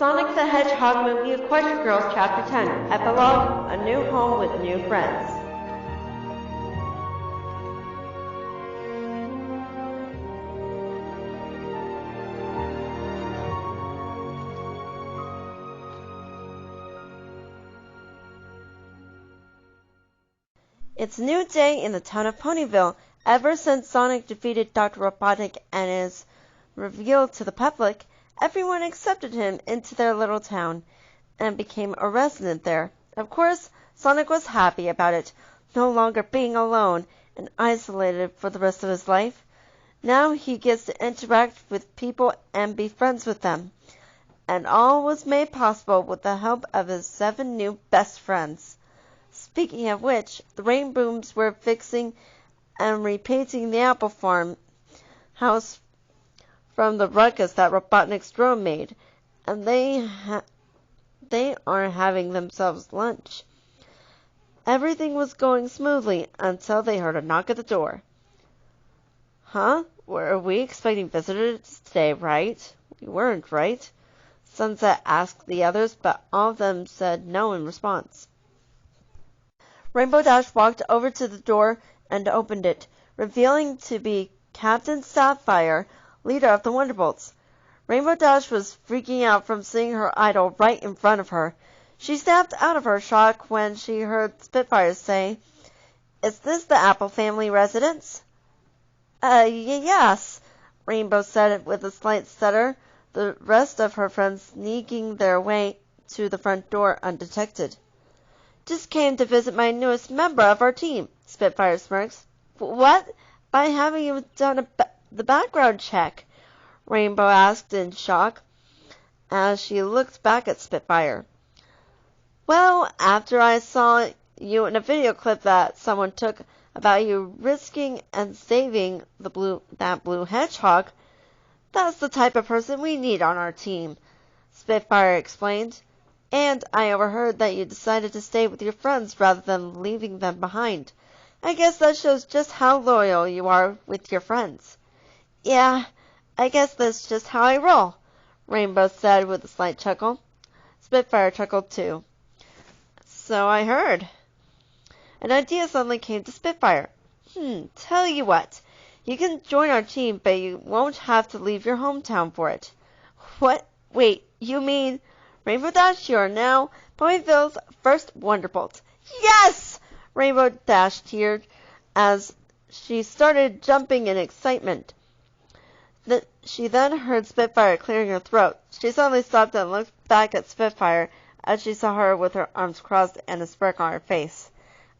Sonic the Hedgehog movie Equestria Girls Chapter 10 Epilogue, A New Home with New Friends. It's a new day in the town of Ponyville. Ever since Sonic defeated Dr. Robotnik and is revealed to the public, everyone accepted him into their little town and became a resident there. Of course, Sonic was happy about it, no longer being alone and isolated for the rest of his life. Now he gets to interact with people and be friends with them. And all was made possible with the help of his 7 new best friends. Speaking of which, the Rainbooms were fixing and repainting the apple farm house from the ruckus that Robotnik's drone made, and they are having themselves lunch. Everything was going smoothly until they heard a knock at the door. Huh? Were we expecting visitors today, right? We weren't, right? Sunset asked the others, but all of them said no in response. Rainbow Dash walked over to the door and opened it, revealing to be Captain Sapphire, leader of the Wonderbolts. Rainbow Dash was freaking out from seeing her idol right in front of her. She snapped out of her shock when she heard Spitfire say, "Is this the Apple family residence?" Yes, Rainbow said with a slight stutter, the rest of her friends sneaking their way to the front door undetected. "Just came to visit my newest member of our team," Spitfire smirks. "What? By having you done the background check?" Rainbow asked in shock as she looked back at Spitfire. "Well, after I saw you in a video clip that someone took about you risking and saving that blue hedgehog, that's the type of person we need on our team," Spitfire explained. "And I overheard that you decided to stay with your friends rather than leaving them behind. I guess that shows just how loyal you are with your friends." "Yeah, I guess that's just how I roll," Rainbow said with a slight chuckle. Spitfire chuckled too. "So I heard." An idea suddenly came to Spitfire. Tell you what. You can join our team, but you won't have to leave your hometown for it." "What? Wait, you mean..." "Rainbow Dash, you are now Ponyville's first Wonderbolt." "Yes!" Rainbow Dash cheered as she started jumping in excitement. She then heard Spitfire clearing her throat. She suddenly stopped and looked back at Spitfire as she saw her with her arms crossed and a smirk on her face.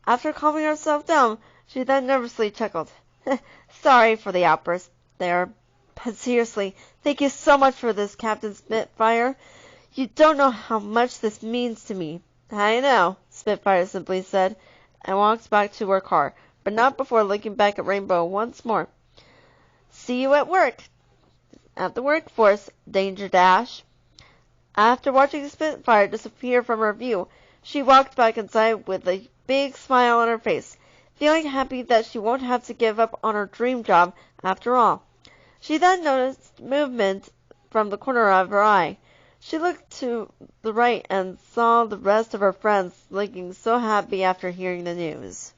After calming herself down, she then nervously chuckled. "Sorry for the outburst there, but seriously, thank you so much for this, Captain Spitfire. You don't know how much this means to me." "I know," Spitfire simply said, and walked back to her car, but not before looking back at Rainbow once more. "See you at the workforce, Danger Dash." After watching Spitfire disappear from her view, she walked back inside with a big smile on her face, feeling happy that she won't have to give up on her dream job after all. She then noticed movement from the corner of her eye. She looked to the right and saw the rest of her friends looking so happy after hearing the news.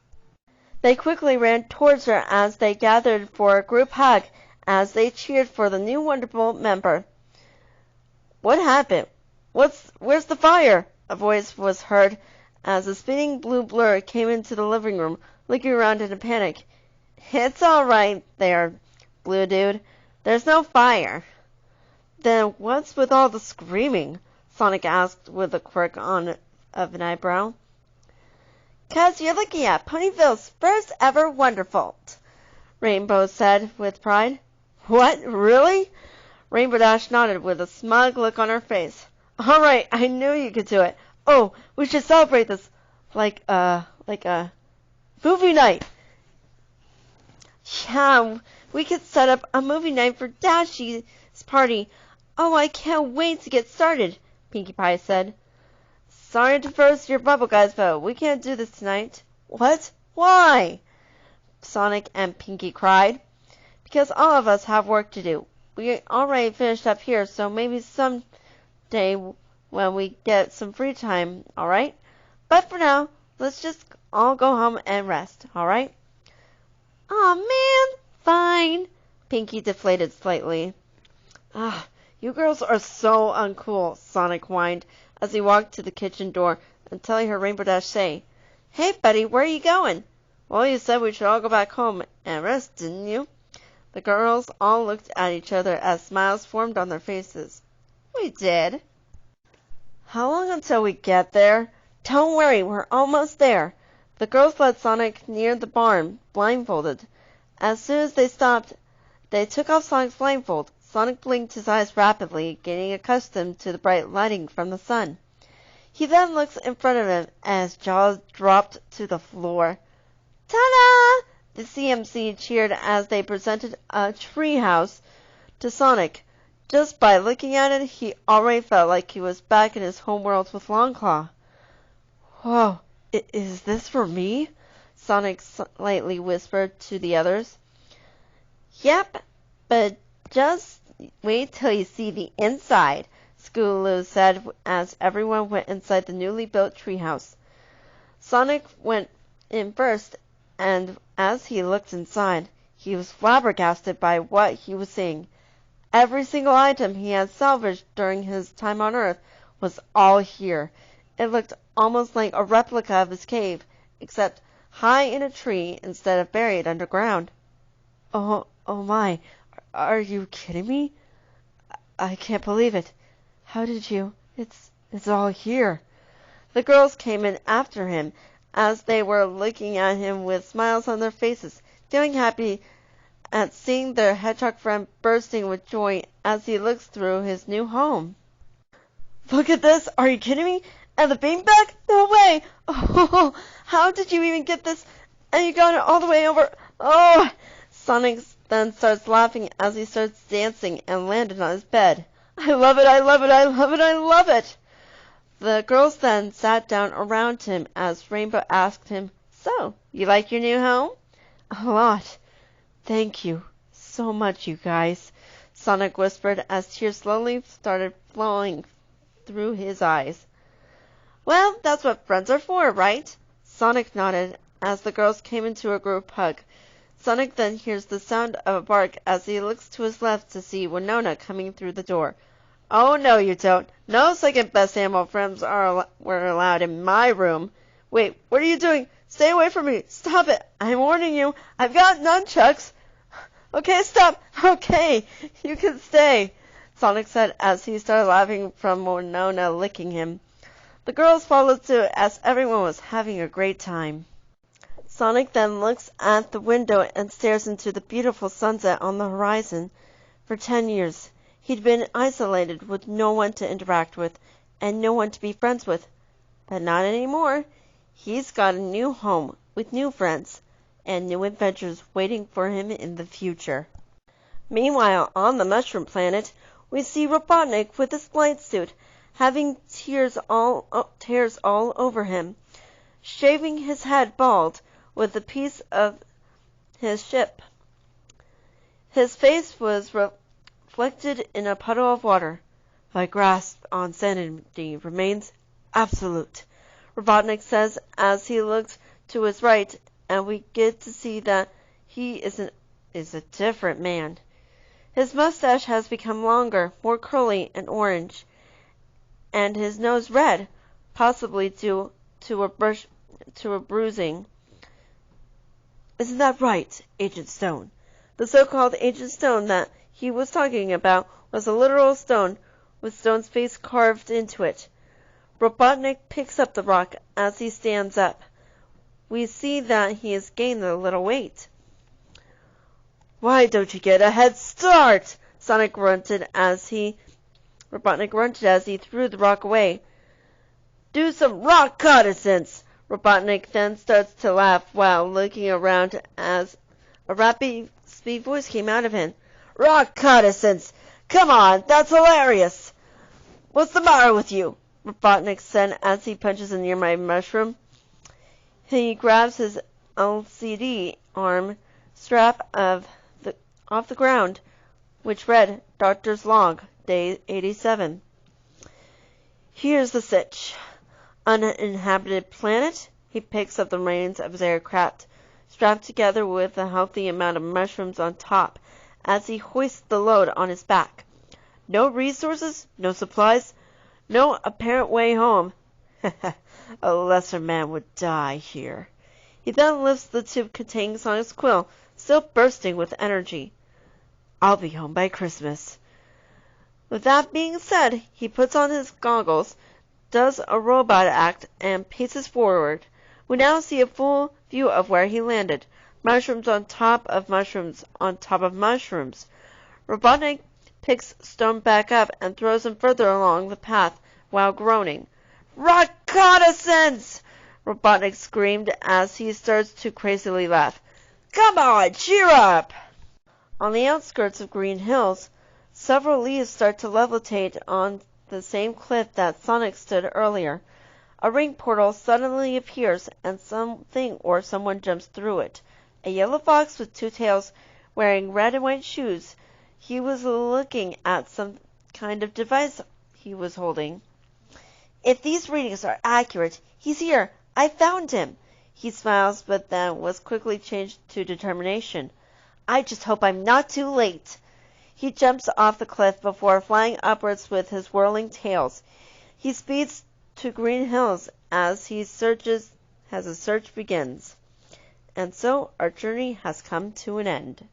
They quickly ran towards her as they gathered for a group hug as they cheered for the new Wonderbolt member. "What happened? Where's the fire?" a voice was heard as a spinning blue blur came into the living room, looking around in a panic. "It's all right there, blue dude. There's no fire." "Then what's with all the screaming?" Sonic asked with a quirk of an eyebrow. "'Cause you're looking at Ponyville's first ever Wonderbolt," Rainbow said with pride. "What? Really?" Rainbow Dash nodded with a smug look on her face. "All right, I knew you could do it. Oh, we should celebrate this like a movie night." "Yeah, we could set up a movie night for Dashy's party. Oh, I can't wait to get started," Pinkie Pie said. "Sorry to burst your bubble, guys, but we can't do this tonight." "What? Why?" Sonic and Pinkie cried. "Because all of us have work to do. We already finished up here, so maybe day when we get some free time, alright? But for now, let's just all go home and rest, alright? Aw, man, fine. Pinkie deflated slightly. Ah, you girls are so uncool, Sonic whined as he walked to the kitchen door until he heard Rainbow Dash say, Hey, buddy, where are you going? Well, you said we should all go back home and rest, didn't you? The girls all looked at each other as smiles formed on their faces. We did. How long until we get there? Don't worry, we're almost there. The girls led Sonic near the barn, blindfolded. As soon as they stopped, they took off Sonic's blindfold. Sonic blinked his eyes rapidly, getting accustomed to the bright lighting from the sun. He then looked in front of him and his jaws dropped to the floor. Ta-da! The CMC cheered as they presented a treehouse to Sonic. Just by looking at it, he already felt like he was back in his homeworld with Longclaw. Whoa, is this for me? Sonic slightly whispered to the others. Yep, but just wait till you see the inside, Scootaloo said as everyone went inside the newly built treehouse. Sonic went in first, and as he looked inside, he was flabbergasted by what he was seeing. Every single item he had salvaged during his time on Earth was all here. It looked almost like a replica of his cave, except high in a tree instead of buried underground. Oh my, are you kidding me? I can't believe it. How did you? It's all here. The girls came in after him as they were looking at him with smiles on their faces, feeling happy at seeing their hedgehog friend bursting with joy as he looks through his new home. Look at this! Are you kidding me? And the beanbag? No way! Oh, how did you even get this? And you got it all the way over. Oh! Sonic then starts laughing as he starts dancing and landed on his bed. I love it! I love it! I love it! I love it! The girls then sat down around him as Rainbow asked him, So, you like your new home? A lot. Thank you so much, you guys, Sonic whispered as tears slowly started flowing through his eyes. Well, that's what friends are for, right? Sonic nodded as the girls came into a group hug. Sonic then hears the sound of a bark as he looks to his left to see Winona coming through the door. Oh, no, you don't. No second-best animal friends were allowed in my room. Wait, what are you doing? Stay away from me. Stop it. I'm warning you. I've got nunchucks. Okay, stop. Okay, you can stay, Sonic said as he started laughing from Winona licking him. The girls followed suit as everyone was having a great time. Sonic then looks at the window and stares into the beautiful sunset on the horizon. For 10 years, he'd been isolated with no one to interact with and no one to be friends with. But not anymore. He's got a new home with new friends and new adventures waiting for him in the future. Meanwhile, on the Mushroom Planet, we see Robotnik with his flight suit, having tears all over him, shaving his head bald with a piece of his ship. His face was reflected in a puddle of water. My grasp on sanity remains absolute, Robotnik says as he looks to his right, and we get to see that he is a different man. His mustache has become longer, more curly and orange, and his nose red, possibly due to a bruising. Isn't that right, Agent Stone? The so-called Agent Stone that he was talking about was a literal stone with Stone's face carved into it. Robotnik picks up the rock as he stands up. We see that he has gained a little weight. Why don't you get a head start? Robotnik grunted as he threw the rock away. Do some rock reconnaissance! Robotnik then starts to laugh while looking around as a rapid speed voice came out of him. Rock reconnaissance! Come on, that's hilarious! What's the matter with you? Robotnik said as he punches a nearby mushroom. He grabs his LCD arm strap off the ground, which read Doctor's Log, Day 87. Here's the sitch. Uninhabited planet. He picks up the reins of his aircraft, strapped together with a healthy amount of mushrooms on top, as he hoists the load on his back. No resources, no supplies, no apparent way home. A lesser man would die here. He then lifts the tube containing Sonic's quill, still bursting with energy. I'll be home by Christmas. With that being said, he puts on his goggles, does a robot act, and paces forward. We now see a full view of where he landed. Mushrooms on top of mushrooms on top of mushrooms. Robotnik picks Stone back up and throws him further along the path while groaning. Reconnaissance! Robotnik screamed as he starts to crazily laugh. Come on, cheer up! On the outskirts of Green Hills, several leaves start to levitate on the same cliff that Sonic stood earlier. A ring portal suddenly appears, and something or someone jumps through it. A yellow fox with two tails, wearing red and white shoes. He was looking at some kind of device he was holding. If these readings are accurate, he's here. I found him. He smiles, but then was quickly changed to determination. I just hope I'm not too late. He jumps off the cliff before flying upwards with his whirling tails. He speeds to Green Hills as his search begins. And so our journey has come to an end.